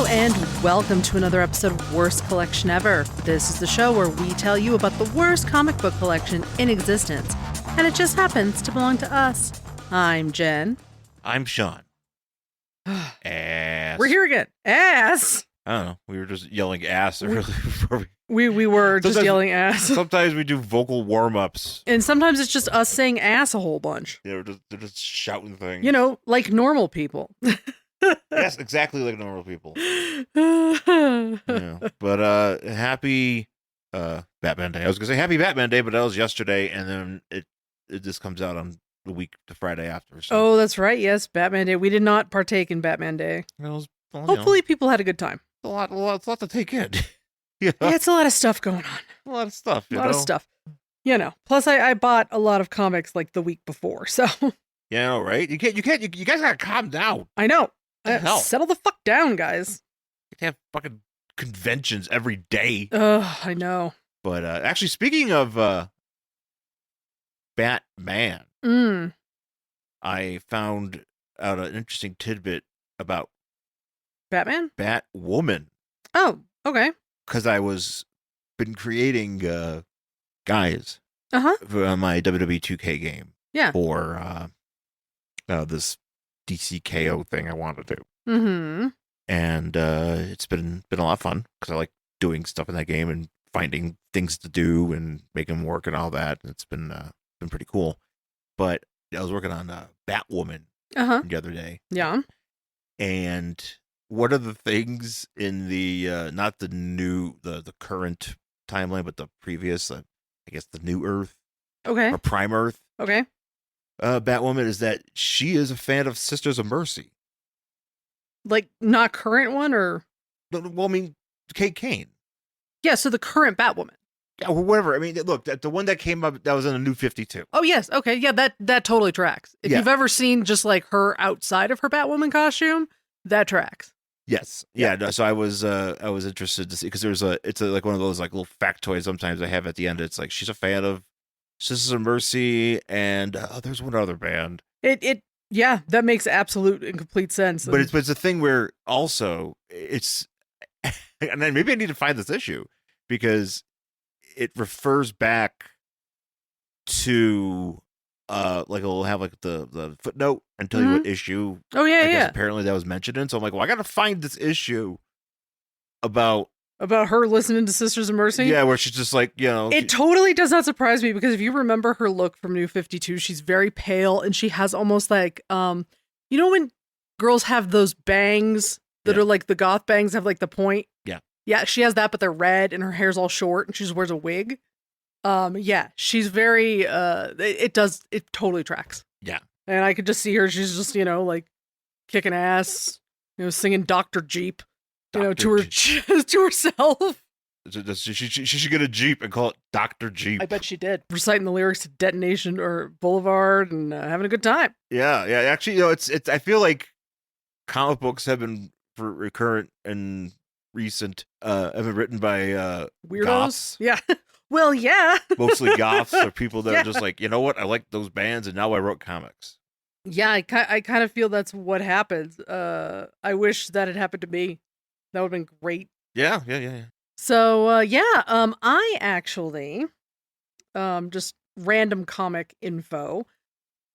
and welcome to another episode of Worst Collection Ever. This is the show where we tell you about the worst comic book collection in existence, and it just happens to belong to us. I'm Jen. I'm Shawn. Ass. We're here again. Ass! I don't know. We were just yelling ass earlier before We were just yelling ass. Sometimes we do vocal warm-ups. And sometimes it's just us saying ass a whole bunch. Yeah, they're just shouting things. You know, like normal people. Yes, exactly like normal people. Yeah. But happy Batman Day. I was gonna say happy Batman Day, but that was yesterday, and then it just comes out on the week, the Friday after. So. Oh, that's right. Yes, Batman Day. We did not partake in Batman Day. Hopefully, people had a good time. A lot to take in. Yeah, it's a lot of stuff going on. A lot of stuff. A lot of stuff. You know. Plus, I bought a lot of comics like the week before, so. Yeah, right. You guys gotta calm down. I know. Settle the fuck down, guys. You can't have fucking conventions every day. I know. But actually, speaking of Batman, I found out an interesting tidbit about Batman? Batwoman. Oh, okay. Because I was been creating guys for my WWE 2K game. Yeah. For this DCKO thing I want to do. Mm-hmm. And it's been a lot of fun because I like doing stuff in that game and finding things to do and making them work and all that. And it's been pretty cool. But I was working on Batwoman the other day. Yeah. And what are the things in the not the new the current timeline, but the previous, I guess the new Earth, okay, or Prime Earth, okay. Batwoman is that she is a fan of Sisters of Mercy. Like not current one, or Well, I mean, Kate Kane. Yeah, so the current Batwoman. Yeah, or whatever. I mean, look, the one that came up that was in the New 52. Oh yes, okay, yeah, that totally tracks. If you've ever seen just like her outside of her Batwoman costume, that tracks. Yes. Yeah. No, so I was interested to see because it's like one of those like little factoids sometimes I have at the end. It's like she's a fan of Sisters of Mercy and there's one other band. Yeah, that makes absolute and complete sense. But it's a thing where also it's and then maybe I need to find this issue because it refers back to like it'll have like the footnote and tell you what issue. Oh yeah, I guess apparently that was mentioned in. So I'm like, well, I gotta find this issue about her listening to Sisters of Mercy. Yeah, where she's just like, you know, it totally does not surprise me because if you remember her look from New 52, she's very pale and she has almost like you know when girls have those bangs that are like the goth bangs have like the point. Yeah, she has that, but they're red and her hair's all short and she just wears a wig. Yeah, she's very, it totally tracks. Yeah. And I could just see her, she's just, you know, like kicking ass, you know, singing Dr. Jeep, you know, to herself. She should get a Jeep and call it Dr. Jeep. I bet she did. Reciting the lyrics to Detonation or Boulevard and having a good time. Yeah. Actually, you know, it's, I feel like comic books have been recurrent and recent, have been written by weirdos. Goths. Yeah. Well, yeah. Mostly goths or people that are just like, you know what? I like those bands and now I wrote comics. Yeah, I kind of feel that's what happens. I wish that had happened to me. That would have been great. Yeah. So, I actually, just random comic info.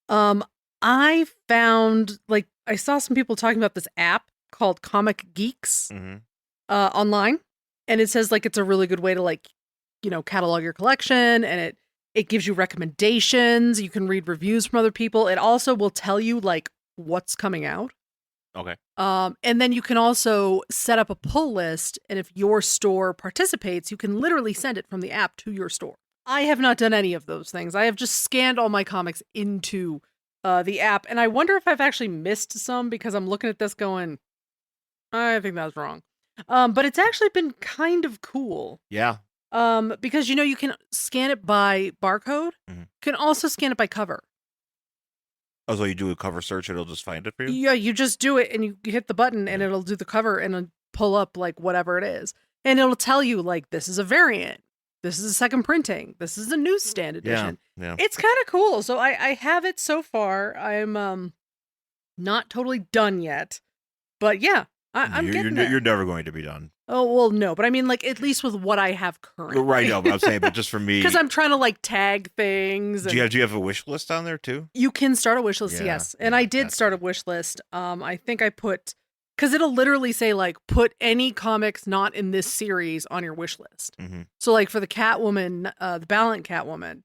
I found, like, I saw some people talking about this app called Comic Geeks online. And it says, like, it's a really good way to, like, you know, catalog your collection, and it gives you recommendations. You can read reviews from other people. It also will tell you like what's coming out. Okay. And then you can also set up a pull list, and if your store participates, you can literally send it from the app to your store. I have not done any of those things. I have just scanned all my comics into the app, and I wonder if I've actually missed some because I'm looking at this going, I think that's wrong. But it's actually been kind of cool. Yeah. Because, you know, you can scan it by barcode. You can also scan it by cover. Oh, so you do a cover search and it'll just find it for you? Yeah, you just do it and you hit the button and it'll do the cover and it'll pull up like whatever it is. And it'll tell you like, this is a variant. This is a second printing. This is a newsstand edition. Yeah. It's kind of cool. So I have it so far. I'm not totally done yet. But yeah, I'm getting there. You're never going to be done. Oh, well, no, but I mean, like, at least with what I have currently. Right, no, but I'm saying, but just for me. Because I'm trying to, like, tag things. Do you have a wish list on there, too? You can start a wish list, Yeah, yes. And I did start a wish list. I think I put... Because it'll literally say, like, put any comics not in this series on your wish list. Mm-hmm. So, like, for the Catwoman, the Ballant Catwoman,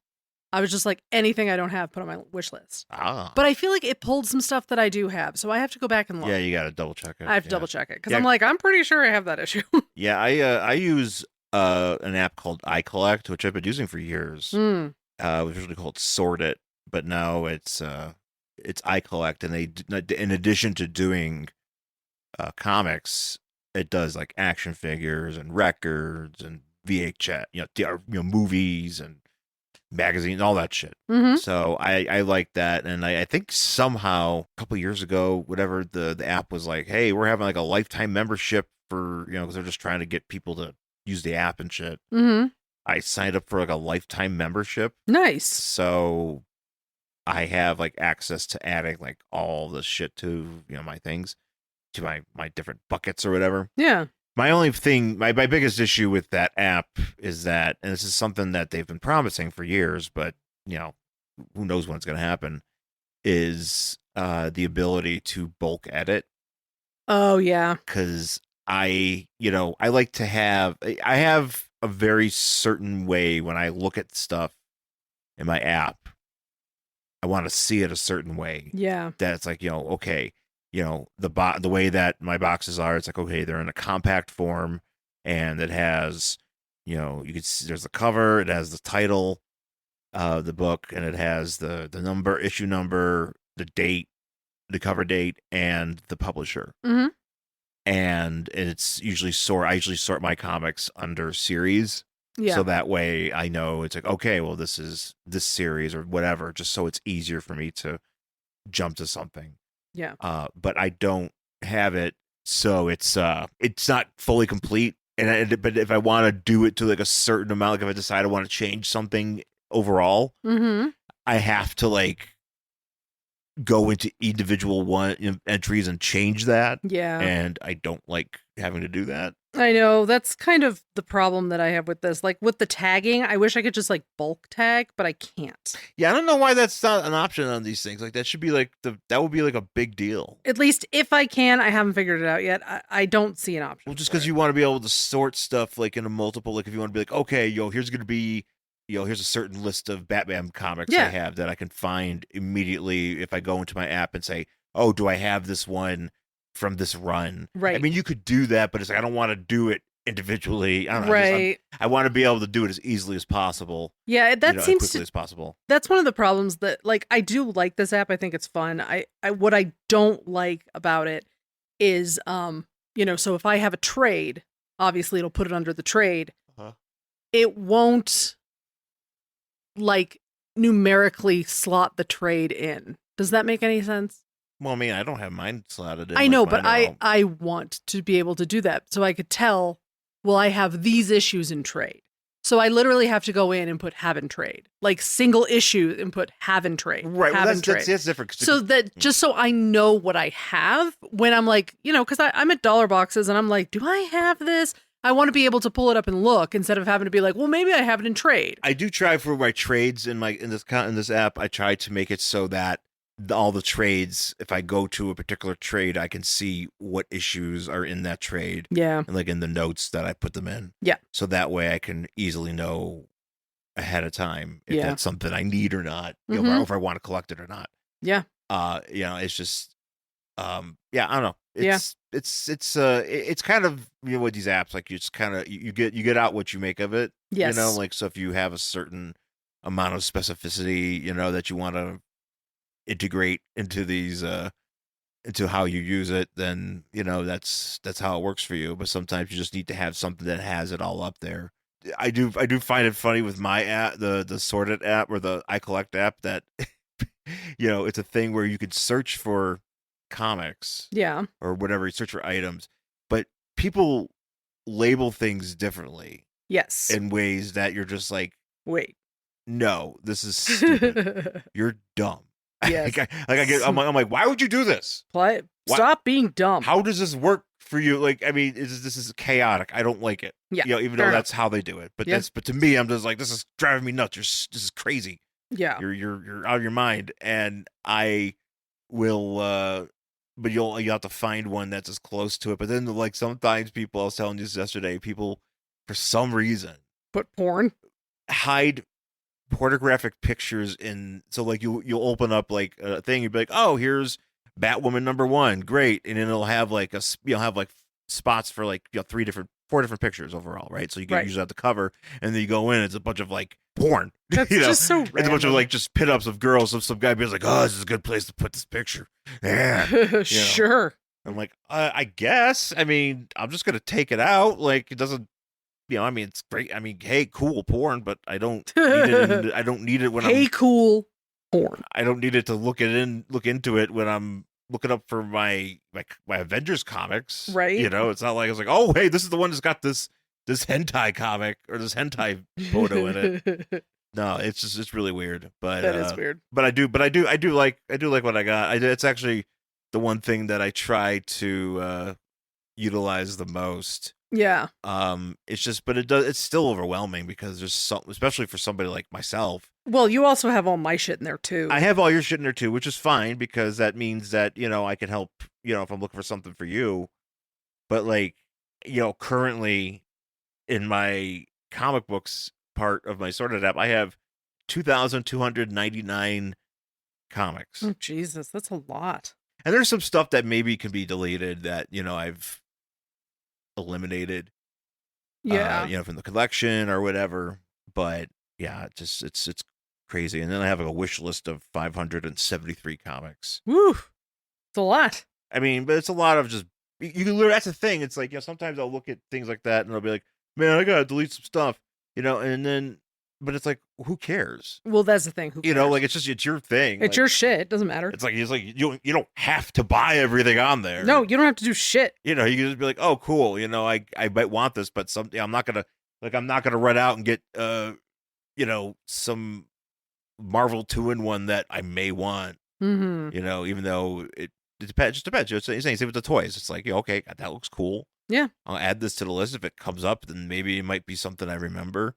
I was just like, anything I don't have, put on my wish list. Ah. But I feel like it pulled some stuff that I do have, so I have to go back and look. Yeah, you got to double check it. I have to double check it, because I'm like, I'm pretty sure I have that issue. Yeah, I use an app called iCollect, which I've been using for years. It was originally called Sort It, but now it's iCollect, and they, in addition to doing comics, it does like action figures and records and VHS, movies and magazines, all that shit. Mm-hmm. So I like that, and I think somehow a couple years ago, whatever, the app was like, hey, we're having like a lifetime membership for, because they're just trying to get people to use the app and shit. Mm-hmm. I signed up for like a lifetime membership. Nice. So I have like access to adding like all the shit to my things, to my different buckets or whatever. Yeah. My only thing, my biggest issue with that app is that, and this is something that they've been promising for years, but who knows when it's going to happen, is the ability to bulk edit. Oh yeah. Because I like to have a very certain way when I look at stuff in my app. I want to see it a certain way. Yeah. That's like, okay, the way that my boxes are, it's like, okay, they're in a compact form, and it has, you can see there's the cover, it has the title of the book, and it has the issue number, the date, the cover date, and the publisher. Mm-hmm. And it's usually I usually sort my comics under series. Yeah. So that way I know it's like, okay, well, this is this series or whatever, just so it's easier for me to jump to something. Yeah. But I don't have it, so it's not fully complete. But if I want to do it to like a certain amount, like if I decide I want to change something overall, mm-hmm. I have to like go into individual entries and change that. Yeah. And I don't like having to do that. I know, that's kind of the problem that I have with this. Like with the tagging, I wish I could just like bulk tag, but I can't. Yeah, I don't know why that's not an option on these things. Like that should be like that would be like a big deal. At least if I can, I haven't figured it out yet. I don't see an option. Well, just because you want to be able to sort stuff like into multiple, like if you want to be like, okay, here's going to be, here's a certain list of Batman comics I have that I can find immediately if I go into my app and say, oh, do I have this one from this run? Right. I mean, you could do that, but it's like, I don't want to do it individually. I don't know. Right. I want to be able to do it as easily as possible. Yeah, that seems as quickly as possible. That's one of the problems that, like, I do like this app. I think it's fun. I what I don't like about it is, so if I have a trade, obviously it'll put it under the trade. Uh-huh. It won't, like, numerically slot the trade in. Does that make any sense? Well, I mean, I don't have mine slotted in. I know, but I want to be able to do that so I could tell, well, I have these issues in trade. So I literally have to go in and put have in trade, like single issue and put have in trade. Right. Well, that's different. So that just so I know what I have when I'm like, because I'm at dollar boxes and I'm like, do I have this? I want to be able to pull it up and look instead of having to be like, well, maybe I have it in trade. I do try for my trades in this app. I try to make it so that all the trades, if I go to a particular trade, I can see what issues are in that trade. Yeah. And like in the notes that I put them in. Yeah. So that way I can easily know ahead of time if that's something I need or not, or if I want to collect it or not. Yeah. It's just, I don't know. It's kind of, with these apps, like you just kind of, you get out what you make of it. Yes. Like, so if you have a certain amount of specificity, that you want to integrate into these into how you use it, then that's how it works for you. But sometimes you just need to have something that has it all up there. I do find it funny with my app, the Sorted app or the iCollect app, that it's a thing where you could search for comics, or whatever, you search for items, but people label things differently, yes, in ways that you're just like, wait, no, this is stupid. You're dumb. Yes. I'm like, why would you do this? Stop being dumb. How does this work for you? Like, I mean, this is chaotic. I don't like it. Yeah, you know, even though that's how they do it. But but to me, I'm just like, this is driving me nuts. This is crazy. Yeah, you're out of your mind. And I will, but you'll have to find one that's as close to it. But then, like, sometimes people, I was telling you this yesterday, people for some reason put porn, hide pornographic pictures in. So like you'll open up like a thing, you'd be like, oh, here's Batwoman #1, great, and then it'll have like spots for like 4 different pictures overall, right? So you can usually have the cover, and then you go in, it's a bunch of like porn. That's just so random. It's a bunch of like just pit-ups of girls. Some guy being like, oh, this is a good place to put this picture. Yeah, sure. I'm like, I guess. I mean, I'm just gonna take it out. Like, it doesn't. I mean, it's great. I mean, hey, cool porn, but I don't need it. I don't need it when cool porn. I don't need it to look into it when I'm looking up for my Avengers comics. Right. It's not like it's like, oh, hey, this is the one that's got this hentai comic or this hentai photo in it. No, it's really weird. But that is weird. But I do like what I got. It's actually the one thing that I try to utilize the most. Yeah. It's just, but it's still overwhelming because there's some, especially for somebody like myself. Well, you also have all my shit in there too. I have all your shit in there too, which is fine because that means that, I can help, if I'm looking for something for you. But like, currently in my comic books part of my sorted app, I have 2,299 comics. Oh, Jesus, that's a lot. And there's some stuff that maybe can be deleted that, I've eliminated, from the collection or whatever. But yeah, it's crazy. And then I have a wish list of 573 comics. Woo, it's a lot. I mean, but it's a lot of just you can literally. That's the thing. It's like, sometimes I'll look at things like that and I'll be like, man, I gotta delete some stuff, and then. But it's like, who cares? Well, that's the thing. Who cares? Like it's your thing. It's your shit. It doesn't matter. It's like you don't have to buy everything on there. No, you don't have to do shit. You can just be like, oh, cool. I might want this, but I'm not gonna run out and get some Marvel 2-in-1 that I may want. Mm-hmm. Even though it depends. Just depends. It's the same with the toys. It's like, okay, that looks cool. Yeah, I'll add this to the list. If it comes up, then maybe it might be something I remember.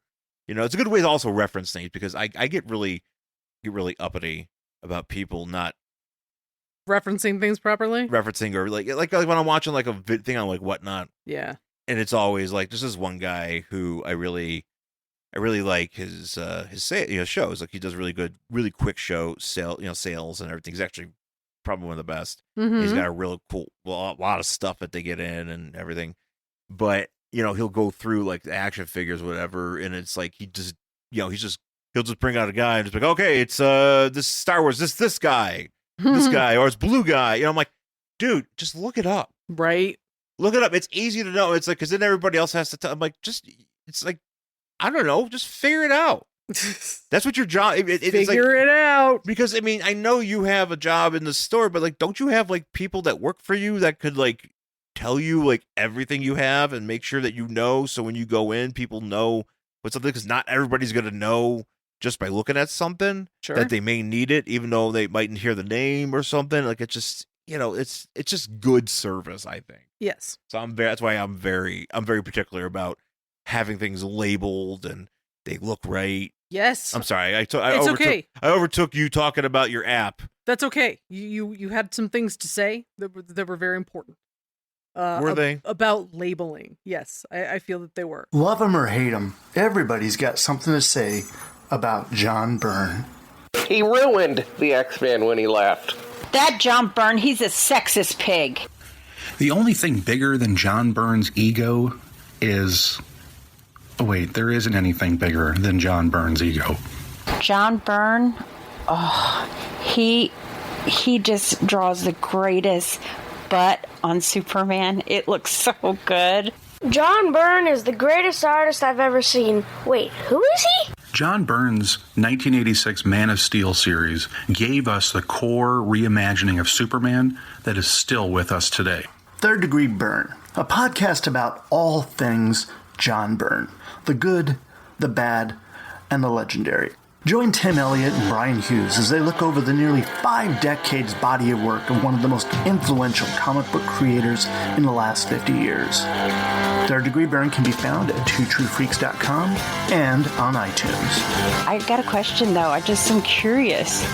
It's a good way to also reference things because I get really uppity about people not referencing things properly. Referencing or like when I'm watching like a thing on like Whatnot. Yeah. And it's always like this is one guy who I really like his shows. Like he does really quick sales and everything. He's actually probably one of the best. Mm-hmm. He's got a real cool lot of stuff that they get in and everything. But he'll go through like the action figures, whatever, and it's like he just, he'll just bring out a guy and just like, okay, it's this Star Wars, this guy, this guy, or it's blue guy. I'm like, dude, just look it up. Right. Look it up. It's easy to know. It's like, because then everybody else has to tell. I'm like, it's like, I don't know, just figure it out. That's what your job. Figure it out. Because I mean, I know you have a job in the store, but like, don't you have like people that work for you that could like tell you like everything you have and make sure that so when you go in, people know what's something, because not everybody's gonna know just by looking at something that they may need it, even though they mightn't hear the name or something. Like it's just it's just good service, I think. Yes. So that's why I'm very particular about having things labeled and they look right. Yes. I'm sorry. Okay. I overtook you talking about your app. That's okay. You had some things to say that were very important. Were they? About labeling. Yes, I feel that they were. Love him or hate him, everybody's got something to say about John Byrne. He ruined the X-Men when he left. That John Byrne, he's a sexist pig. The only thing bigger than John Byrne's ego is... Oh, wait, there isn't anything bigger than John Byrne's ego. John Byrne, he just draws the greatest butt on Superman. It looks so good. John Byrne is the greatest artist I've ever seen. Wait, who is he? John Byrne's 1986 Man of Steel series gave us the core reimagining of Superman that is still with us today. Third Degree Byrne, a podcast about all things John Byrne. The good, the bad, and the legendary. Join Tim Elliott and Brian Hughes as they look over the nearly 5 decades body of work of one of the most influential comic book creators in the last 50 years. Third Degree Burn can be found at twotruefreaks.com and on iTunes. I got a question though. I just am curious.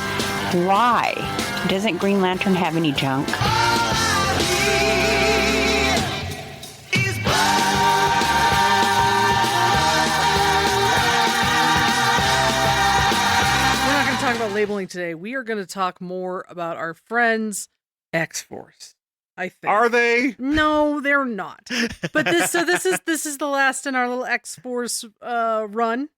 Why doesn't Green Lantern have any junk? Talk about labeling today. We are going to talk more about our friends X-Force. I think. Are they? No, they're not. But this is the last in our little X-Force run.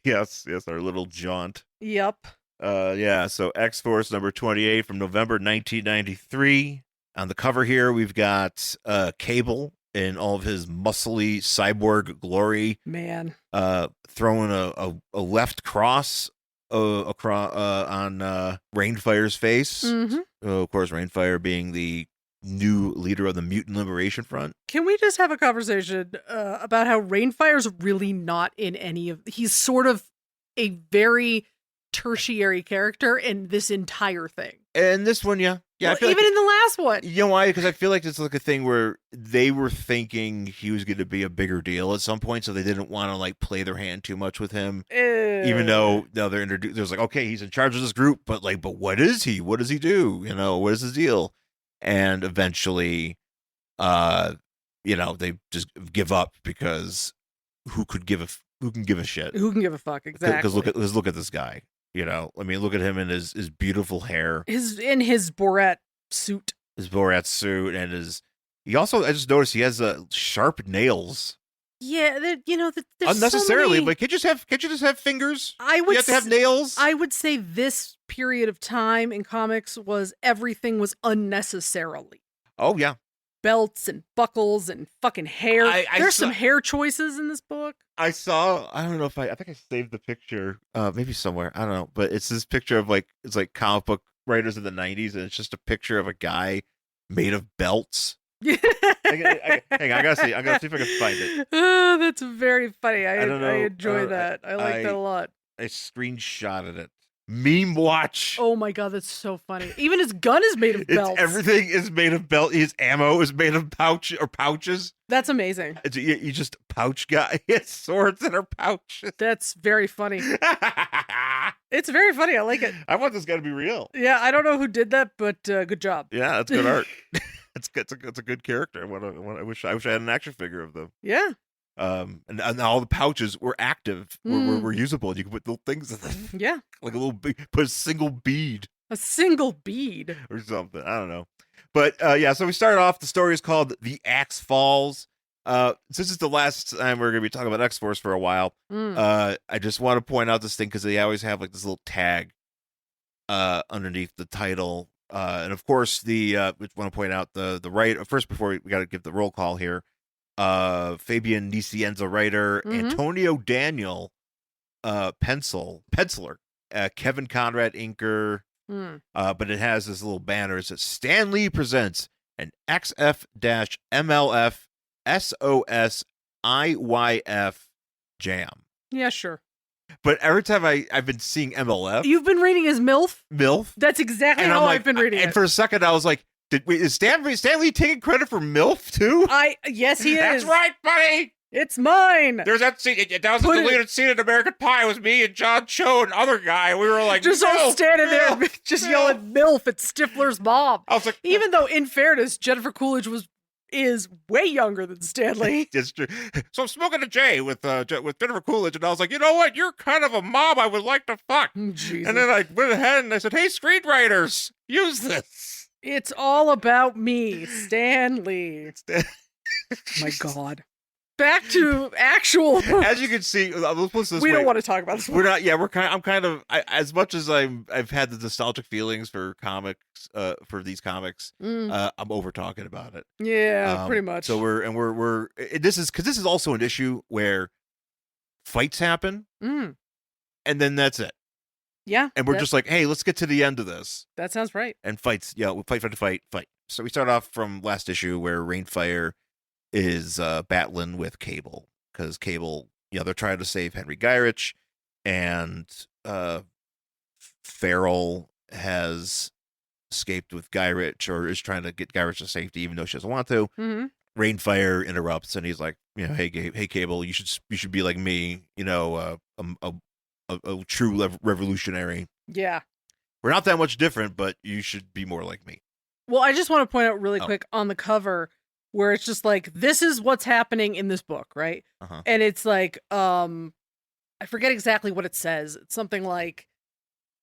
Yes, our little jaunt. Yep. So X-Force number 28 from November 1993. On the cover here, we've got Cable in all of his muscly cyborg glory. Man. Throwing a left cross across on Rainfire's face. Mm-hmm. Of course, Rainfire being the new leader of the Mutant Liberation Front. Can we just have a conversation about how Rainfire's really not in any of... He's sort of a very tertiary character in this entire thing. And this one, yeah. Well, even in the last one. You know why? Because I feel like it's like a thing where they were thinking he was going to be a bigger deal at some point, so they didn't want to like play their hand too much with him. Even though now they're introduced, there's like, okay, he's in charge of this group, but what is he? What does he do? What is his deal? And eventually, they just give up because who can give a shit? Who can give a fuck? Exactly. Because look at this guy. Look at him in his beautiful hair. His Borat suit. His Borat suit and I just noticed he has sharp nails. Yeah, there's unnecessarily, so many... but can't you just have fingers? You have to have nails. I would say this period of time in comics was everything was unnecessarily. Oh yeah. Belts and buckles and fucking hair. There's some hair choices in this book. I don't know if I think I saved the picture, maybe somewhere. I don't know, but it's this picture of it's like comic book writers in the 90s, and it's just a picture of a guy made of belts. Hang on, I gotta see. I'm gonna see if I can find it. Oh, that's very funny. I enjoy that. I like that a lot. I screenshotted it. Meme watch. Oh my god, that's so funny. Even his gun is made of belts. Everything is made of belt. His ammo is made of pouches. That's amazing. You just pouch guy. He has swords that are pouches. That's very funny. It's very funny. I like it. I want this guy to be real. Yeah, I don't know who did that, but good job. Yeah, that's good art. It's a good character. I wish I had an action figure of them. Yeah. And all the pouches were active, were usable. You could put little things in them. Yeah. Like put a single bead. A single bead. Or something. I don't know. But so we started off, the story is called The Axe Falls. Since it's the last time we're going to be talking about X-Force for a while, I just want to point out this thing because they always have this little tag underneath the title. And of course, we want to point out the writer. First, before we got to give the roll call here. Fabian Nicienza writer, Antonio Daniel penciler, Kevin Conrad inker, but it has this little banner. It says Stan Lee presents an XF-MLF SOS IYF jam. Yeah, sure. But every time I've been seeing MLF. You've been reading as MILF? MILF. That's exactly how I've been reading it. And for a second I was like, is Stan Lee taking credit for MILF too? Yes, he is. That's right, buddy. It's mine. There's that scene. That was the deleted scene in American Pie. It was me and John Cho and other guy. We were like, just all standing there, just yelling MILF at Stifler's mom. I was like, even though, in fairness, Jennifer Coolidge is way younger than Stan Lee. It's true. So I'm smoking a J with Jennifer Coolidge, and I was like, you know what? You're kind of a mom I would like to fuck. Jesus. And then I went ahead and I said, hey, screenwriters, use this. It's all about me, Stan Lee. My God. Back to actual. As you can see, let's put this we way. Don't want to talk about this. We're not. Yeah, I'm kind of. As much as I've had the nostalgic feelings for comics, for these comics, I'm over talking about it. Yeah, pretty much. So this is also an issue where fights happen, and then that's it. Yeah, and we're just like, hey, let's get to the end of this. That sounds right. And fights, we fight. So we start off from last issue where Rainfire is battling with Cable because Cable, they're trying to save Henry Gyrich, and Farrell has escaped with Gyrich, or is trying to get Gyrich to safety, even though she doesn't want to. Mm-hmm. Rainfire interrupts, and he's like, hey, Cable, you should be like me, a true revolutionary. Yeah. We're not that much different, but you should be more like me. Well, I just want to point out really quick on the cover where it's just like, this is what's happening in this book, right? Uh-huh. And it's like, I forget exactly what it says. It's something like,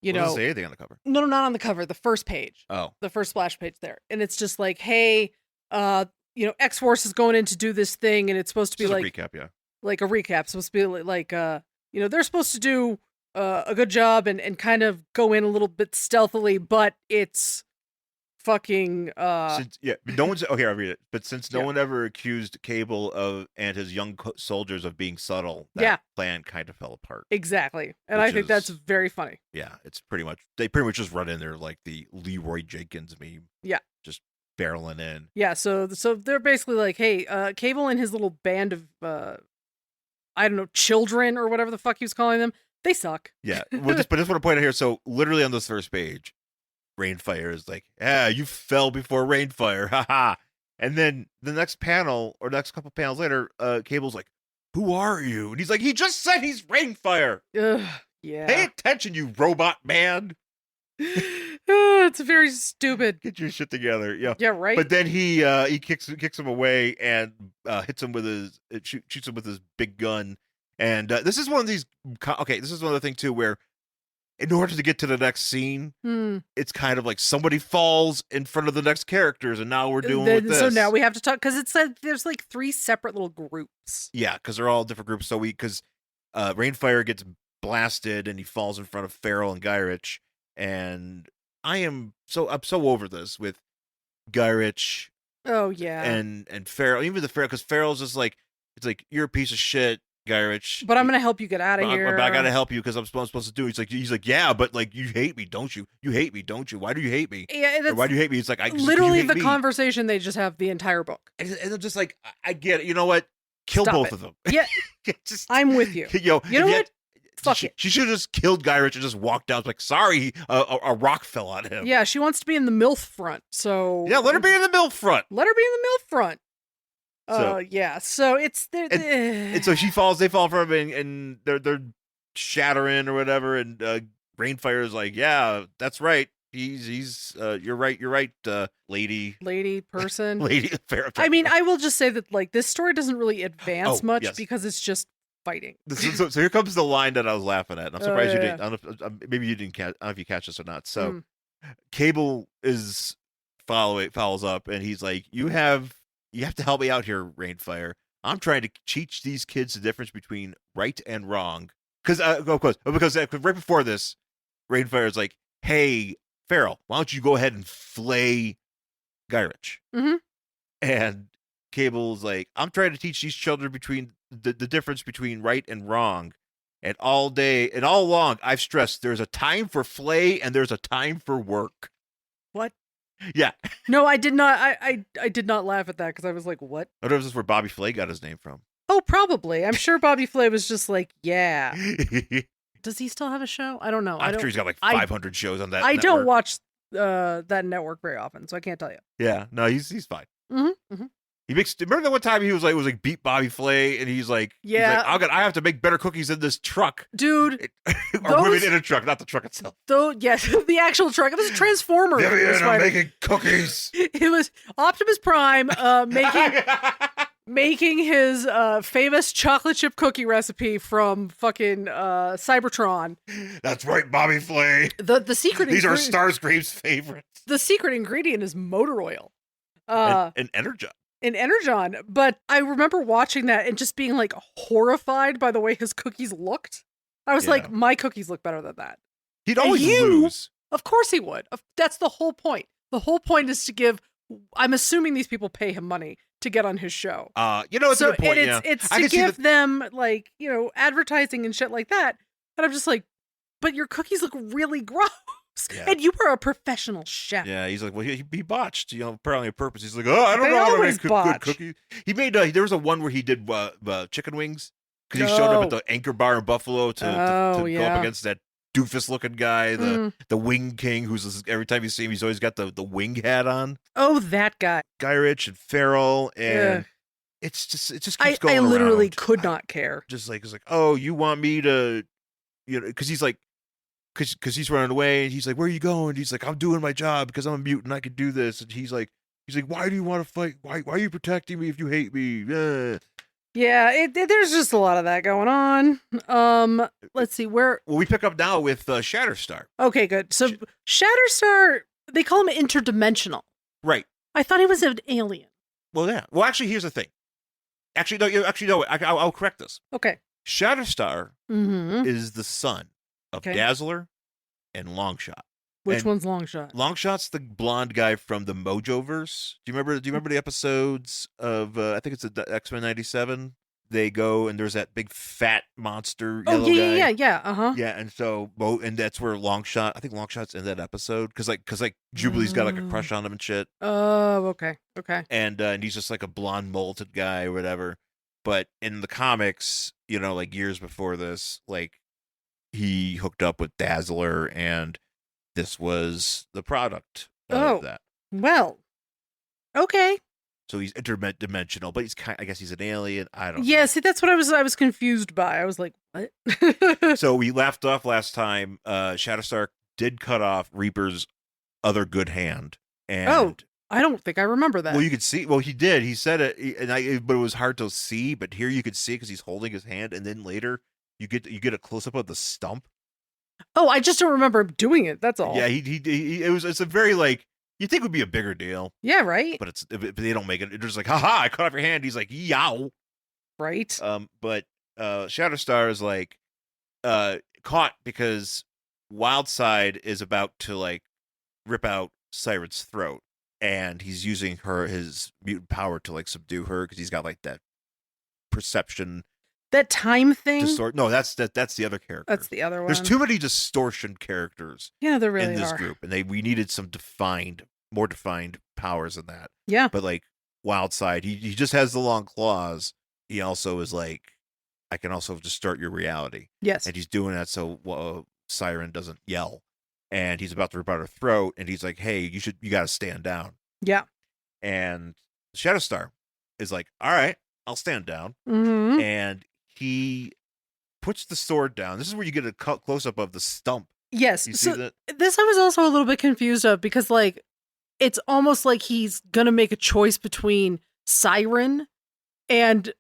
Doesn't say anything on the cover. No, not on the cover. The first page. Oh. The first splash page there. And it's just like, hey, X-Force is going in to do this thing, and it's supposed to be like a recap, yeah. Like a recap. It's supposed to be like, they're supposed to do a good job and kind of go in a little bit stealthily, but it's fucking no one's okay. I'll read it. But since no one ever accused Cable and his young soldiers of being subtle, that plan kind of fell apart. Exactly, and I think that's very funny. Yeah, it's they pretty much just run in there like the Leroy Jenkins meme. Yeah, just barreling in. Yeah, so they're basically like, hey, Cable and his little band of I don't know, children or whatever the fuck he was calling them, they suck. Yeah, but just want to point out here. So literally on this first page, Rainfire is like, you fell before Rainfire, haha. And then the next panel, or next couple panels later, Cable's like, who are you? And he's like, he just said he's Rainfire. Yeah. Pay attention, you robot man. It's very stupid. Get your shit together. Yeah. Yeah, right. But then he kicks him away and hits him with shoots him with his big gun. And this is one of these. Okay, this is one of the things too where, in order to get to the next scene, it's kind of like somebody falls in front of the next characters, and now we're doing with this. So now we have to talk, because it said there's like 3 separate little groups. Yeah, because they're all different groups. So because Rainfire gets blasted and he falls in front of Farrell and Gyrich, and I'm so over this with Gyrich. Oh yeah, and Farrell, even the Farrell, because Farrell's just like, it's like, you're a piece of shit, Gyrich, but I'm gonna help you get out of here. But I gotta help you because I'm supposed to do it. He's like, yeah, but like, you hate me, don't you? You hate me, don't you? Why do you hate me? Yeah, why do you hate me? It's like, literally the conversation they just have the entire book. And I'm just like, I get it. You know what? Kill both of them. Yeah, I'm with you. You know what? Fuck it. She should have just killed Gyrich and just walked out. Like, sorry, a rock fell on him. Yeah, she wants to be in the MILF front. So yeah, let her be in the MILF front. Let her be in the MILF front. Yeah. So it's there. And so she falls. They fall from him, and they're shattering or whatever. And Rainfire is like, yeah, that's right. He's you're right, lady person. Lady fair. I mean, I will just say that like this story doesn't really advance much because it's just fighting. So here comes the line that I was laughing at. And I'm surprised you didn't. I don't know if, maybe you didn't catch. I don't know if you catch this or not. So Cable follows up, and he's like, you have to help me out here, Rainfire. I'm trying to teach these kids the difference between right and wrong. Because right before this, Rainfire is like, hey, Farrell, why don't you go ahead and flay Gyrich? Mm-hmm. And Cable's like, I'm trying to teach these children between the difference between right and wrong. And all day and all along, I've stressed there's a time for Flay and there's a time for work. What? Yeah. No, I did not. I did not laugh at that because I was like, what? I wonder if this is where Bobby Flay got his name from. Oh, probably. I'm sure Bobby Flay was just like, yeah. Does he still have a show? I don't know. I'm sure he's got like 500 shows on that I network. don't watch that network very often, so I can't tell you. Yeah, no, he's fine. Mm-hmm. Mm-hmm. Remember that one time he was like beat Bobby Flay, and he's like, I have to make better cookies in this truck, dude. Or women in a truck, not the truck itself. Yes, the actual truck. It was a Transformer. I'm making cookies. It was Optimus Prime making his famous chocolate chip cookie recipe from fucking Cybertron. That's right, Bobby Flay. The secret. These are Starscream's favorites. The secret ingredient is motor oil. And Energon. In Energon, but I remember watching that and just being like horrified by the way his cookies looked. I was like, my cookies look better than that. He'd always lose. Of course he would. That's the whole point. The whole point is to give. I'm assuming these people pay him money to get on his show. It's a good point. It's to give them like advertising and shit like that. And I'm just like, but your cookies look really gross. Yeah. And you were a professional chef. Yeah, he's like, well, he botched, apparently on purpose. He's like, I don't know how to make good cookies. He made, there was a one where he did chicken wings, because he showed up at the Anchor Bar in Buffalo to go up against that doofus looking guy, the Wing King, every time you see him, he's always got the wing hat on. Oh, that guy. Gyrich and Farrell, and it just keeps going I literally around. could not care. Just like, it's like, oh, you want me to, because he's like, because he's running away, and he's like, where are you going? He's like, I'm doing my job because I'm a mutant, I can do this. And he's like, why do you want to fight? Why are you protecting me if you hate me? Yeah, there's just a lot of that going on. Let's see where. Well, we pick up now with Shatterstar. Okay, good. So Shatterstar, they call him interdimensional. Right. I thought he was an alien. Well, yeah. Well, actually, here's the thing. Actually, no. I'll correct this. Okay. Shatterstar is the son of Dazzler and Longshot. Which one's Longshot? Longshot's the blonde guy from the Mojoverse. Do you remember the episodes of I think it's X-Men 97? They go and there's that big fat monster yellow guy. Yeah. Yeah, and so and that's where Longshot. I think Longshot's in that episode because Jubilee's got like a crush on him and shit. Oh, okay. And he's just like a blonde molted guy or whatever. But in the comics, like years before this, like he hooked up with Dazzler and this was the product of that. Well, okay. So he's interdimensional, but I guess he's an alien. I don't know. Yeah, see, that's what I was confused by. I was like, what? So we left off last time. Shatterstar did cut off Reaper's other good hand. And I don't think I remember that. Well, you could see. Well, he did. He said it, but it was hard to see. But here you could see because he's holding his hand, and then later you get a close up of the stump. Oh, I just don't remember him doing it. That's all. Yeah, it's a very like you think it would be a bigger deal. Yeah, right. But they don't make it. They're just like, haha, I cut off your hand. He's like, yow. Right. But Shatterstar is like caught because Wildside is about to like rip out Siren's throat, and he's using his mutant power to like subdue her because he's got like that perception. That time thing? No, that's the other character. That's the other one. There's too many distortion characters. Yeah, there really in this are. group, and we needed some more defined powers than that. Yeah. But like Wildside, he just has the long claws. He also is like, I can also distort your reality. Yes. And he's doing that so Siren doesn't yell. And he's about to rip out her throat, and he's like, hey, you got to stand down. Yeah. And Shatterstar is like, all right, I'll stand down. Mm-hmm. And he puts the sword down. This is where you get a close up of the stump. Yes. You see that? This I was also a little bit confused of because like it's almost like he's gonna make a choice between Siren and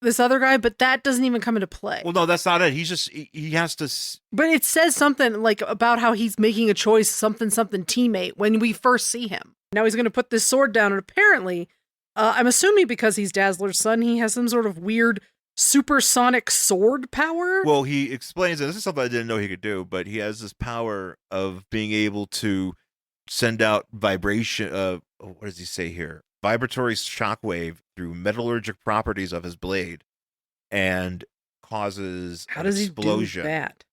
this other guy, but that doesn't even come into play. Well, no, that's not it. He's just he has to. But it says something like about how he's making a choice, something teammate when we first see him. Now he's gonna put this sword down, and apparently, I'm assuming because he's Dazzler's son, he has some sort of weird supersonic sword power. Well, he explains that this is something I didn't know he could do, but he has this power of being able to send out vibration. What does he say here? Vibratory shockwave through metallurgic properties of his blade, and causes How an does explosion. he do that?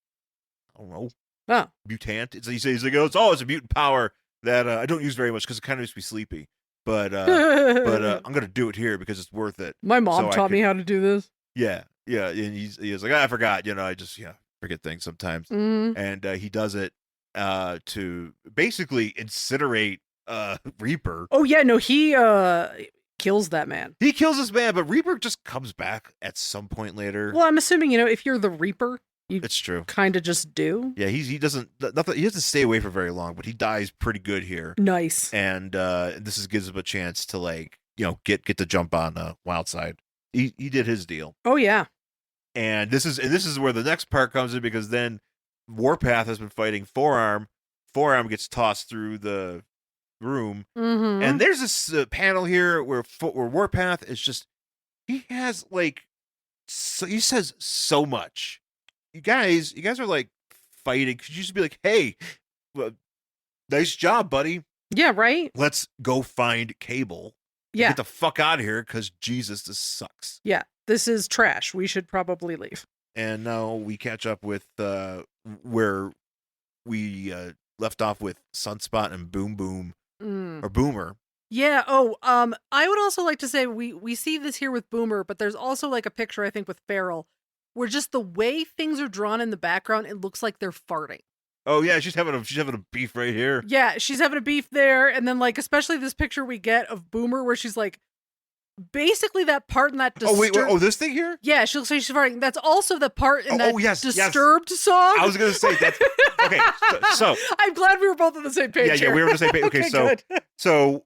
I don't know. Oh, Mutant. He's like, it's a mutant power that I don't use very much because it kind of makes me sleepy. But I'm gonna do it here because it's worth it. My mom taught me how to do this. Yeah, and he's like, I forgot. I just forget things sometimes. Mm-hmm. And he does it to basically incinerate Reaper. Oh yeah, no, he kills that man. He kills this man, but Reaper just comes back at some point later. Well, I'm assuming if you're the Reaper, it's true. Kind of just do. Yeah, he doesn't stay away for very long, but he dies pretty good here. Nice. And this gives him a chance to get the jump on Wildside. He did his deal. Oh yeah. And this is where the next part comes in because then Warpath has been fighting Forearm. Forearm gets tossed through the room, and there's this panel here where Warpath is just he says so much. You guys are like fighting. Could you just be like, hey, nice job, buddy? Yeah, right. Let's go find Cable. Yeah, get the fuck out of here because Jesus, this sucks. Yeah, this is trash. We should probably leave. And now we catch up with where we left off with Sunspot and Boom Boom or Boomer. Yeah. Oh, I would also like to say we see this here with Boomer, but there's also like a picture I think with Farrell where just the way things are drawn in the background, it looks like they're farting. Oh yeah, she's having a beef right here. Yeah, she's having a beef there, and then like especially this picture we get of Boomer where she's like basically that part in that this thing here? Yeah, she looks like she's farting. That's also the part in that yes, Disturbed song. I was gonna say that. Okay, so I'm glad we were both on the same page. Yeah, we were on the same page. Okay, so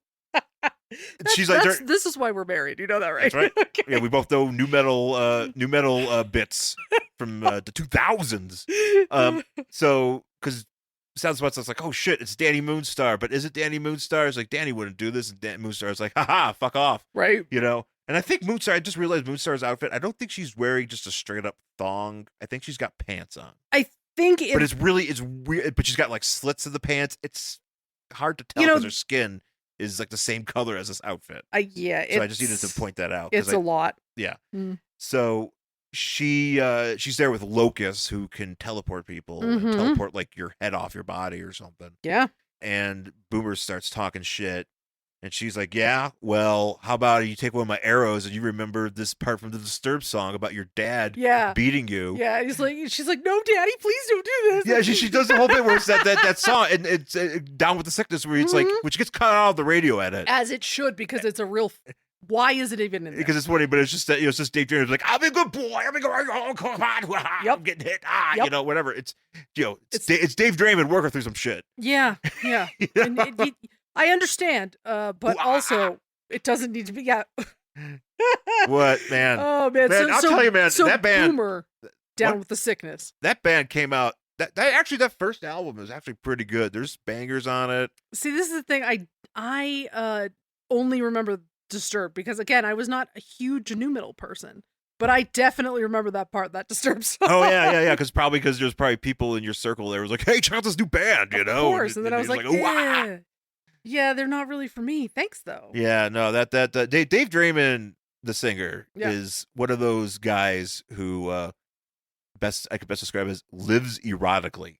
she's like, this is why we're married. You know that, right? That's right. Okay. Yeah, we both know new metal bits from the 2000s. So because Sound Spots like, oh shit, it's Danny Moonstar, but is it Danny Moonstar? It's like Danny wouldn't do this, and Moonstar's like, haha, fuck off, right? You know. And I think Moonstar. I just realized Moonstar's outfit. I don't think she's wearing just a straight up thong. I think she's got pants on. I think, but it's weird. But she's got like slits in the pants. It's hard to tell because her skin is like the same color as this outfit. So I just needed to point that out. It's a lot. Yeah. So she's there with Locust, who can teleport people and teleport like your head off your body or something. Yeah. And Boomer starts talking shit. And she's like, yeah, well, how about you take one of my arrows and you remember this part from the Disturbed song about your dad beating you. Yeah, she's like, no, Daddy, please don't do this. Yeah, she does the whole bit where it's that song, and it's Down with the Sickness, where it's like, which gets cut out of the radio edit. As it should, because it's a real... Why is it even in there? Because it's funny, but it's just that, it's just Dave Draymond's like, I'm a good boy, I'm a good boy, oh, come on, I'm getting hit, whatever. It's, it's Dave Draymond working through some shit. Yeah. And I understand, but also it doesn't need to be. Yeah. What, man? Oh man! I'll tell you, man. So that band, Boomer, Down with the Sickness. That band came out. That first album is actually pretty good. There's bangers on it. See, this is the thing. I only remember Disturbed because again, I was not a huge nu metal person. But I definitely remember that part, that Disturbed song. Oh, yeah. Because there's probably people in your circle that was like, hey, check out this new band, you know? Of course. And then I was like, yeah, they're not really for me. Thanks, though. Yeah, no, that Dave Draymond, the singer, is one of those guys who I could best describe as lives erotically.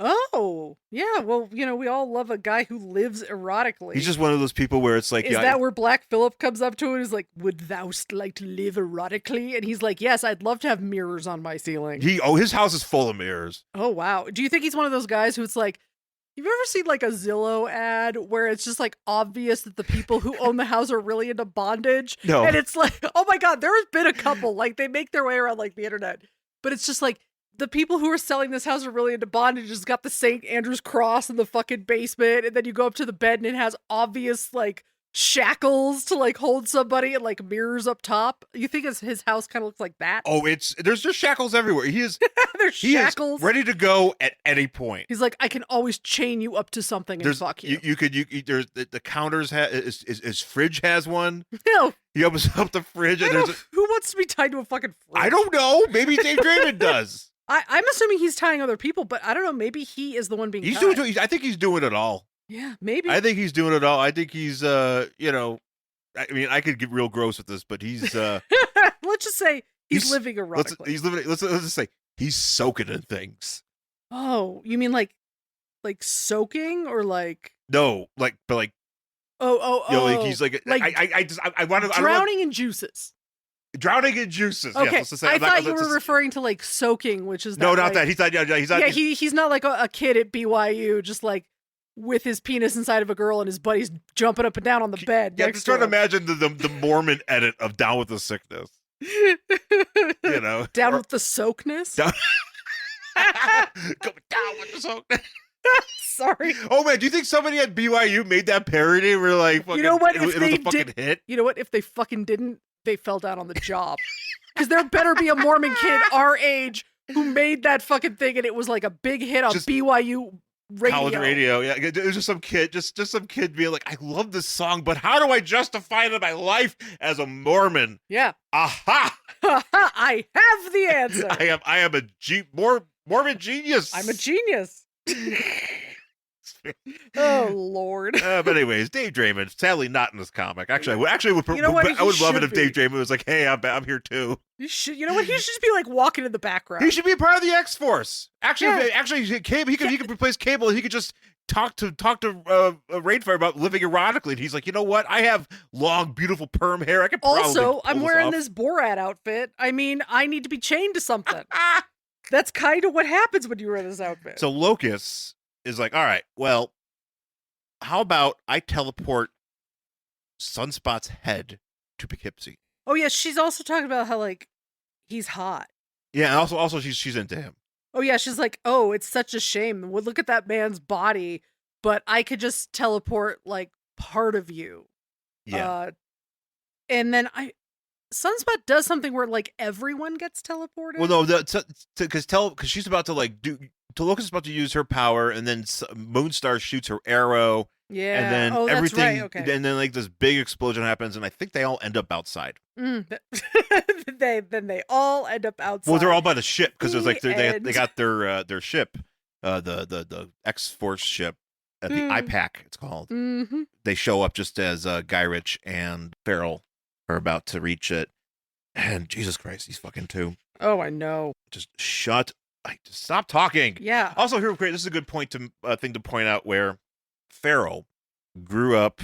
Oh, yeah. Well, we all love a guy who lives erotically. He's just one of those people where it's like... Is that where Black Phillip comes up to him and is like, would thou like to live erotically? And he's like, yes, I'd love to have mirrors on my ceiling. His house is full of mirrors. Oh, wow. Do you think he's one of those guys who it's like, you've ever seen like a Zillow ad where it's just like obvious that the people who own the house are really into bondage? No. And it's like, oh my God, there has been a couple, like they make their way around like the internet. But it's just like, the people who are selling this house are really into bondage. It's got the St. Andrew's cross in the fucking basement. And then you go up to the bed and it has obvious like shackles to like hold somebody and like mirrors up top. You think his house kind of looks like that? Oh, there's just shackles everywhere. There's shackles. Is ready to go at any point. He's like, I can always chain you up to something and fuck you. There's the counters his fridge has one. No. He opens up the fridge and who wants to be tied to a fucking fridge? I don't know. Maybe Dave Draymond does. I'm assuming he's tying other people, but I don't know. Maybe he is the one being tied. I think he's doing it all. Yeah, maybe. I think he's doing it all. I think he's, I mean, I could get real gross with this, but he's, let's just say he's living erotically. Let's just say he's soaking in things. Oh, you mean like soaking or like? No, but like. Oh. Like he's like I want to drowning in juices. Drowning in juices. Okay, yes, I thought you were referring to like soaking, which is not like, that. He's not. Yeah, he's not. Yeah, he's not like a kid at BYU, just like with his penis inside of a girl and his buddies jumping up and down on the bed. Yeah, just trying to imagine the Mormon edit of Down with the Sickness. Down with the soakness. Going down with the soakness. Sorry. Oh man, do you think somebody at BYU made that parody? Where like, fucking, you know what? It was a fucking hit. You know what? If they fucking didn't, they fell down on the job. Because there better be a Mormon kid our age who made that fucking thing, and it was like a big hit on BYU radio. College radio. Yeah, it was just some kid, just some kid being like, I love this song, but how do I justify it in my life as a Mormon? Yeah. Aha! I have the answer. I am a Mormon genius. I'm a genius. Oh Lord! But anyways, Dave Draymond, sadly not in this comic. Actually, I would love it if Dave Draymond was like, "Hey, I'm here too." You know what? He should just be like walking in the background. He should be a part of the X-Force. Actually, he could replace Cable. He could just talk to Rainfire about living erotically. And he's like, you know what? I have long, beautiful perm hair. I can probably Also, pull I'm this wearing off. this Borat outfit. I mean, I need to be chained to something. That's kind of what happens when you wear this outfit. So Locus is like, all right, well, how about I teleport Sunspot's head to Poughkeepsie? Oh yeah, she's also talking about how like he's hot. Yeah, and also she's into him. Oh yeah, she's like, oh, it's such a shame. Well, look at that man's body, but I could just teleport like part of you. Yeah. And then Sunspot does something where like everyone gets teleported. Well, no, because she's about to like Locus is about to use her power, and then Moonstar shoots her arrow. Yeah. And then that's everything, right. Okay. and then like this big explosion happens, and I think they all end up outside. Then they all end up outside. Well, they're all by the ship because there's like The they end. got their ship, the X-Force ship, the IPAC it's called. Mm-hmm. They show up just as Gyrich and Farrell are about to reach it, and Jesus Christ, these fucking two. Oh, I know. Just shut. Just stop talking. Yeah. Also, here, this is a good point thing to point out where Farrell grew up.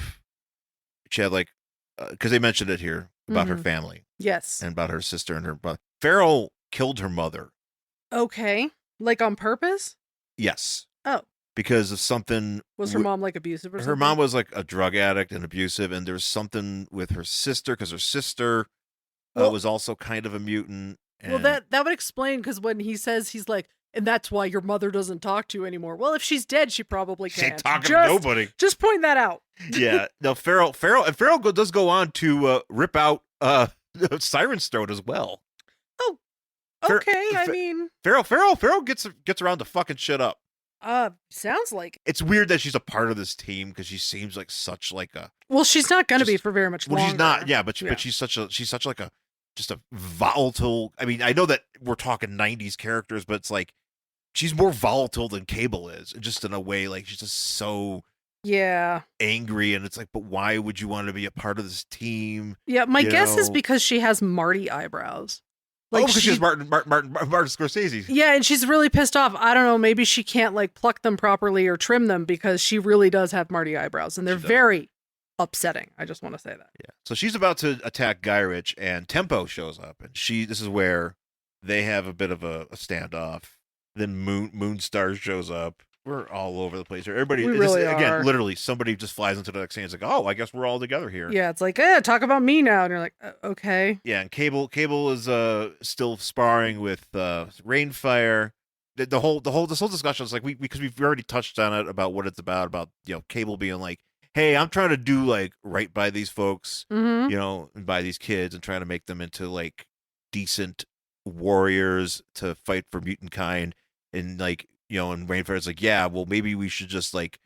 She had like, because they mentioned it here about her family. Yes. And about her sister and her brother. Farrell killed her mother. Okay. Like on purpose? Yes. Oh. Because of something. Was her mom like abusive or something? Her mom was like a drug addict and abusive, and there's something with her sister because her sister was also kind of a mutant. Well, that would explain, because when he says, he's like, and that's why your mother doesn't talk to you anymore. Well, if she's dead, she probably can't. She ain't talking to nobody. Just point that out. Yeah. No, Farrell does go on to rip out Siren's throat as well. Oh, okay. I mean, Farrell gets around to fucking shit up. Sounds like it's weird that she's a part of this team because she seems like such like a. Well, she's not going to be for very much longer. Well, she's not. Yeah, but she's such like a just a volatile. I mean, I know that we're talking '90s characters, but it's like she's more volatile than Cable is, just in a way. Like she's just so angry, and it's like, but why would you want to be a part of this team? Yeah, my guess is because she has Marty eyebrows. Like because she has Martin Scorsese. Yeah, and she's really pissed off. I don't know, maybe she can't like pluck them properly or trim them because she really does have Marty eyebrows, and they're very upsetting. I just want to say that. Yeah. So she's about to attack Gyrich, and Tempo shows up, and this is where they have a bit of a standoff. Then Moonstar shows up. We're all over the place here. Everybody, again, literally, somebody just flies into the next scene. It's like, oh, I guess we're all together here. Yeah, it's like, talk about me now, and you're like, okay. Yeah, and Cable is still sparring with Rainfire. This whole discussion is like because we've already touched on it about what it's about Cable being like, hey, I'm trying to do like right by these folks, and by these kids, and trying to make them into like decent warriors to fight for mutant kind, and like. And Rainfire's like, yeah, well, maybe we should just like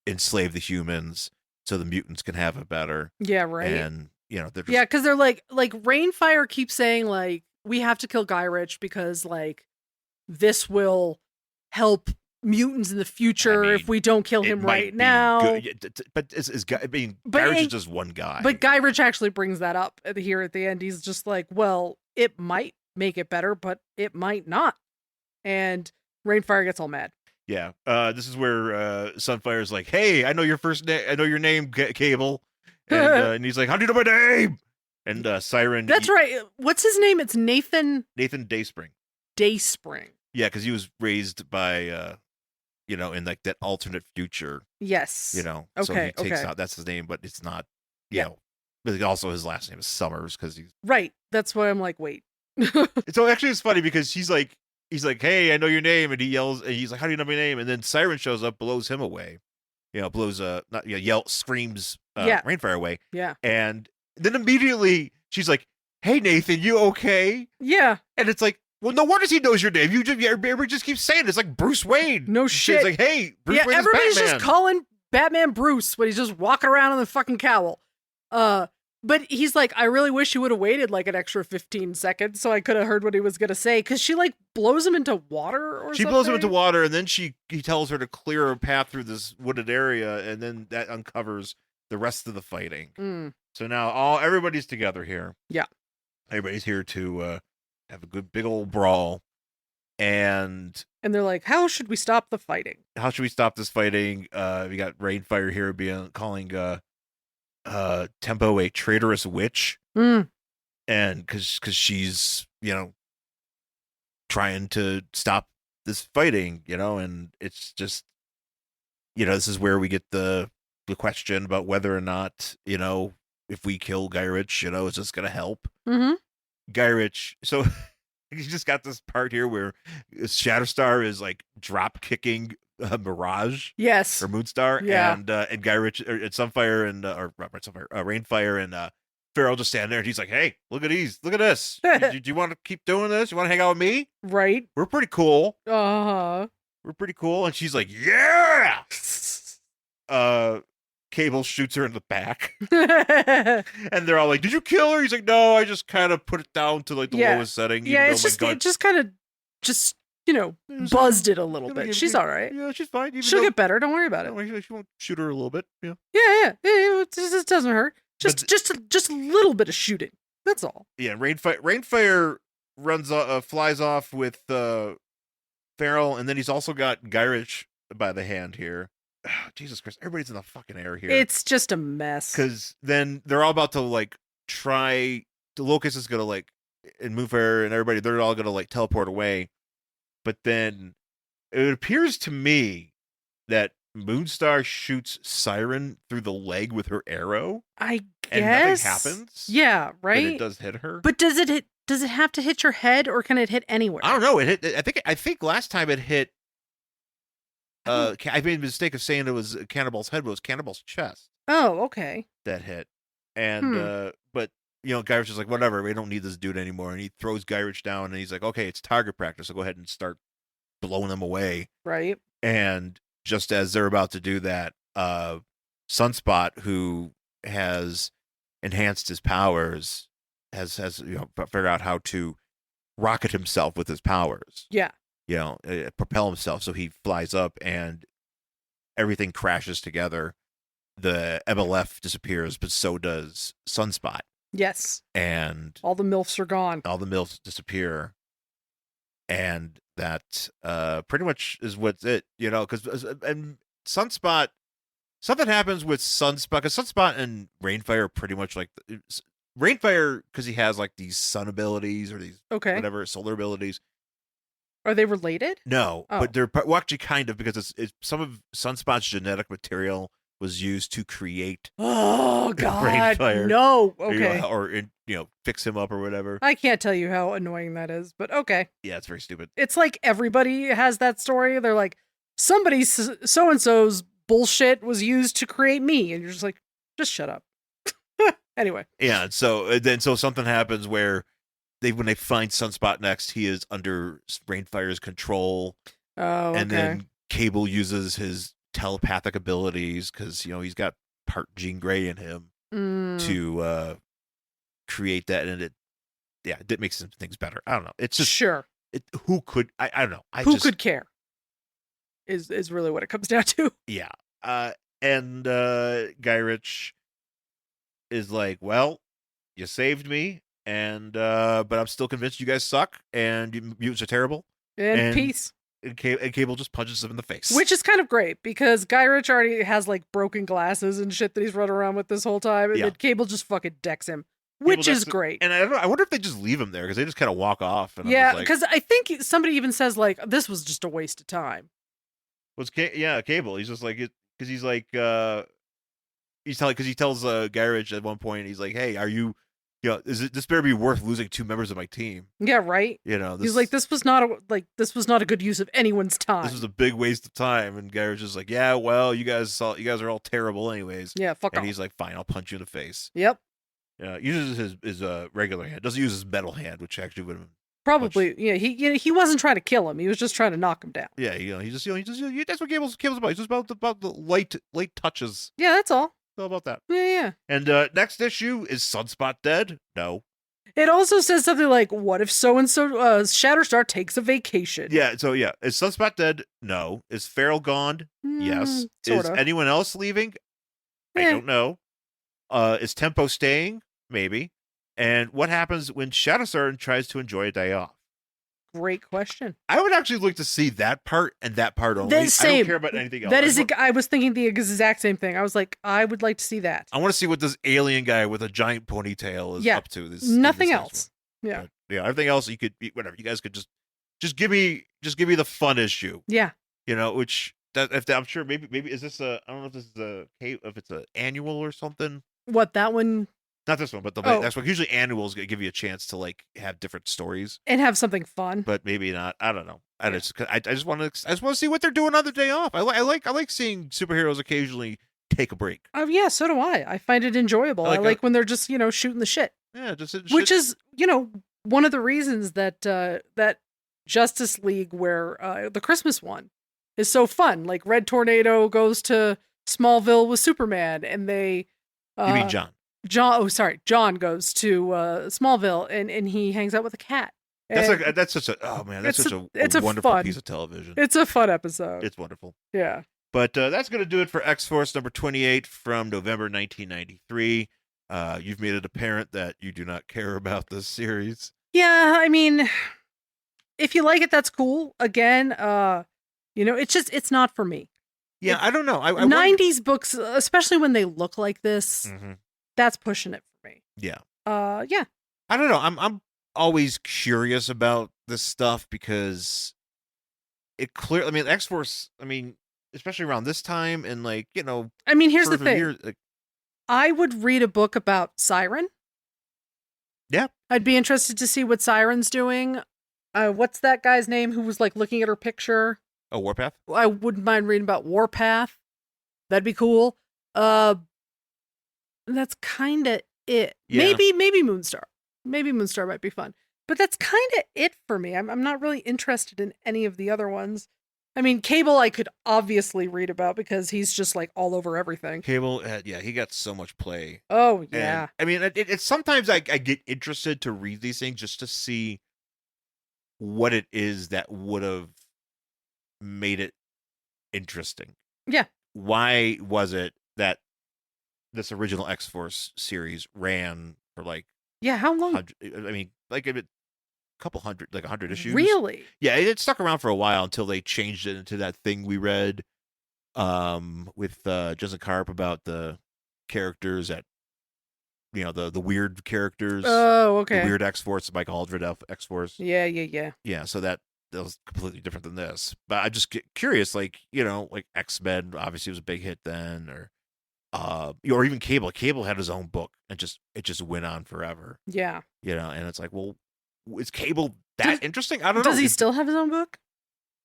enslave the humans so the mutants can have it better. Yeah, right. And they're just... because they're like Rainfire keeps saying like we have to kill Gyrich because like this will help mutants in the future if we don't kill him right now. But Gyrich is just one guy. But Gyrich actually brings that up here at the end. He's just like, well, it might make it better, but it might not. And Rainfire gets all mad. Yeah. This is where Sunfire's like, hey, I know your I know your name, Cable. And he's like, how do you know my name? And Siren. That's right. What's his name? It's Nathan Dayspring. Dayspring. Yeah, because he was raised by, in like that alternate future. Yes. So he takes out, that's his name, but it's not, but also his last name is Summers because he's. Right. That's why I'm like, wait. So actually it's funny because he's like, hey, I know your name. And he yells, and he's like, how do you know my name? And then Siren shows up, blows him away. Screams Rainfire away. Yeah. And then immediately she's like, hey, Nathan, you okay? Yeah. And it's like, well, no wonder he knows your name. Everybody just keeps saying it. It's like Bruce Wayne. No shit. It's like, hey, Bruce Wayne is everybody's Batman. just calling Batman Bruce when he's just walking around in the fucking cowl. But he's like, I really wish you would have waited like an extra 15 seconds so I could have heard what he was going to say. Because she like blows him into water or something. She blows him into water, and then he tells her to clear a path through this wooded area, and then that uncovers the rest of the fighting. So now everybody's together here. Yeah. Everybody's here to have a good big old brawl. And they're like, how should we stop the fighting? How should we stop this fighting? We got Rainfire here calling Tempo a traitorous witch. Mm. And because she's, trying to stop this fighting, and it's just, this is where we get the question about whether or not, if we kill Gyrich, is this going to help? Mm-hmm. Gyrich, so you just got this part here where Shatterstar is like drop kicking Mirage, yes, or Moonstar, yeah, and Gyrich, and Sunfire, and Rainfire, and Farrell just stand there, and he's like, "Hey, look at this. Do you want to keep doing this? You want to hang out with me? Right? We're pretty cool. Uh-huh. We're pretty cool." And she's like, "Yeah." Cable shoots her in the back, and they're all like, "Did you kill her?" He's like, "No, I just kind of put it down to like the lowest setting." Yeah, it just kind of buzzed it a little bit. She's all right. Yeah, she's fine. She'll get better. Don't worry about it. She won't shoot her a little bit. Yeah. Yeah. It doesn't hurt. Just a little bit of shooting. That's all. Yeah, Rainfire flies off with Farrell, and then he's also got Gyrich by the hand here. Oh, Jesus Christ, everybody's in the fucking air here. It's just a mess. Because then they're all about to like try. The Locust is gonna like, and Moonfire and everybody, they're all gonna like teleport away. But then it appears to me that Moonstar shoots Siren through the leg with her arrow. I guess. And nothing happens. Yeah, right. But it does hit her. But does it have to hit your head, or can it hit anywhere? I don't know. It hit. I think last time it hit. I made a mistake of saying it was Cannonball's head, but it was Cannonball's chest. Oh, okay. That hit, and but Gyrich is like, whatever. We don't need this dude anymore, and he throws Gyrich down, and he's like, okay, it's target practice. So go ahead and start blowing them away. Right. And just as they're about to do that, Sunspot, who has enhanced his powers, has figured out how to rocket himself with his powers. Yeah. Propel himself, so he flies up and everything crashes together. The MLF disappears, but so does Sunspot. Yes. And all the MILFs are gone. All the MILFs disappear. And that pretty much is what's it, because and Sunspot, something happens with Sunspot, because Sunspot and Rainfire are pretty much like Rainfire, because he has like these sun abilities or these whatever solar abilities. Are they related? No, but they're actually kind of, because it's some of Sunspot's genetic material was used to create. Oh God, Rainfire, no. Okay, or fix him up or whatever. I can't tell you how annoying that is, but okay. Yeah, it's very stupid. It's like everybody has that story. They're like, somebody so and so's bullshit was used to create me, and you're just like, just shut up. Anyway. Yeah. So something happens where. When they find Sunspot next, he is under Rainfire's control. Oh, okay. And then Cable uses his telepathic abilities, because he's got part Jean Grey in him to create that, and it did make some things better. I don't know. It's just sure. Who could I don't know. Who could care? Is really what it comes down to. Yeah. And Gyrich is like, well, you saved me. And but I'm still convinced you guys suck, and mutants are terrible. And peace. And Cable just punches him in the face, which is kind of great, because Gyrich already has like broken glasses and shit that he's running around with this whole time, and then Cable just fucking decks him, which is great. And I wonder if they just leave him there, because they just kind of walk off. And because I think somebody even says like, this was just a waste of time. Cable. He's just like, because he's like, he tells Gyrich at one point, he's like, hey, are you? This better be worth losing 2 members of my team. Yeah, right. He's like, this was not a good use of anyone's time. This was a big waste of time. And Gyrich is like, yeah, well, you guys are all terrible anyways. Yeah, fuck off. And he's like, fine, I'll punch you in the face. Yep. Uses his regular hand. Doesn't use his metal hand, which actually would have probably punched. Yeah. He wasn't trying to kill him. He was just trying to knock him down. Yeah, he just that's what Cable's about. He's just about the light touches. Yeah, that's all. All about that. Yeah. And next issue, is Sunspot dead? No. It also says something like, what if so-and-so Shatterstar takes a vacation? Yeah, so yeah. Is Sunspot dead? No. Is Farrell gone? Yes. Sorta. Is anyone else leaving? I don't know. Is Tempo staying? Maybe. And what happens when Shatterstar tries to enjoy a day off? great question. I would actually like to see that part and that part only. The I same. don't care about anything else. That is, I was thinking the exact same thing. I was like, I would like to see that. I want to see what this alien guy with a giant ponytail is up to. Nothing else. Yeah. But, yeah. Everything else you could be whatever. You guys could just give me the fun issue. Yeah. You know, which I'm sure maybe is this I don't know if this is if it's an annual or something. What, that one? Not this one, but the next one. Usually annuals give you a chance to like have different stories and have something fun. But maybe not. I don't know. I just want to see what they're doing on the day off. I like seeing superheroes occasionally take a break. Oh yeah, so do I. I find it enjoyable. I like when they're just shooting the shit. Yeah, just which is one of the reasons that that Justice League, where the Christmas one is so fun. Like Red Tornado goes to Smallville with Superman, and they. You mean John? John goes to Smallville and he hangs out with a cat. That's such a wonderful piece of television. It's a fun episode. It's wonderful. Yeah. But that's going to do it for X-Force number 28 from November 1993. You've made it apparent that you do not care about this series. Yeah, I mean, if you like it, that's cool. Again, it's not for me. Yeah, I don't know. 90s books, especially when they look like this, that's pushing it for me. Yeah. Yeah. I don't know. I'm always curious about this stuff because it clearly. I mean, X-Force. I mean, especially around this time and like I mean, here's the thing. Years, I would read a book about Siren. Yeah. I'd be interested to see what Siren's doing. What's that guy's name who was like looking at her picture? Oh, Warpath? I wouldn't mind reading about Warpath. That'd be cool. That's kind of it. Yeah. Maybe Moonstar. Maybe Moonstar might be fun. But that's kind of it for me. I'm not really interested in any of the other ones. I mean, Cable I could obviously read about because he's just like all over everything. Cable, he got so much play. Oh, yeah. And, I mean, it's sometimes I get interested to read these things just to see what it is that would have made it interesting. Yeah. Why was it that this original X-Force series ran for like how long? I mean, like a couple hundred, like 100 issues. Really? Yeah, it stuck around for a while until they changed it into that thing we read with Justin Karp about the characters that the weird characters. Oh, okay. The weird X-Force, Michael Aldred X-Force. Yeah. Yeah, so that was completely different than this. But I just get curious, like X-Men obviously was a big hit then, or even Cable. Cable had his own book and it just went on forever. Yeah. And it's like, well, is Cable that interesting? I don't know. Does he still have his own book?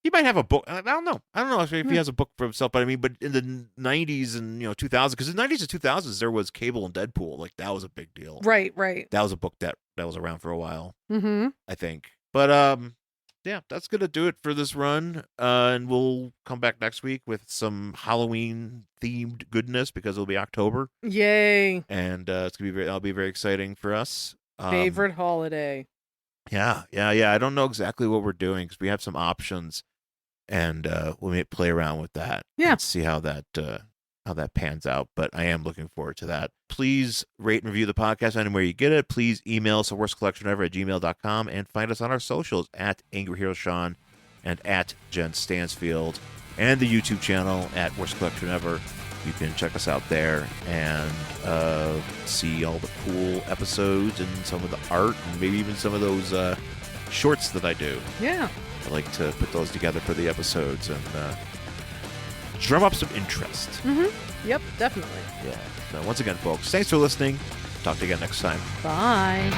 He might have a book. I don't know. If he has a book for himself, but I mean, but in the 90s and 2000s, because in the 90s and 2000s there was Cable and Deadpool. Like that was a big deal. Right. That was a book that was around for a while. Mm-hmm. I think. But yeah, that's gonna do it for this run. And we'll come back next week with some Halloween themed goodness because it'll be October. Yay! And it's gonna be that'll be very exciting for us. Favorite holiday. Yeah. I don't know exactly what we're doing because we have some options, and we may play around with that. Yeah. And see how that pans out. But I am looking forward to that. Please rate and review the podcast anywhere you get it. Please email us at worstcollectionever@gmail.com and find us on our socials at Angry Hero Shawn and at Jen Stansfield and the YouTube channel at Worst Collection Ever. You can check us out there and see all the cool episodes and some of the art and maybe even some of those shorts that I do. Yeah. I like to put those together for the episodes and drum up some interest. Mm-hmm. Yep, definitely. Yeah. So once again, folks, thanks for listening. Talk to you again next time. Bye.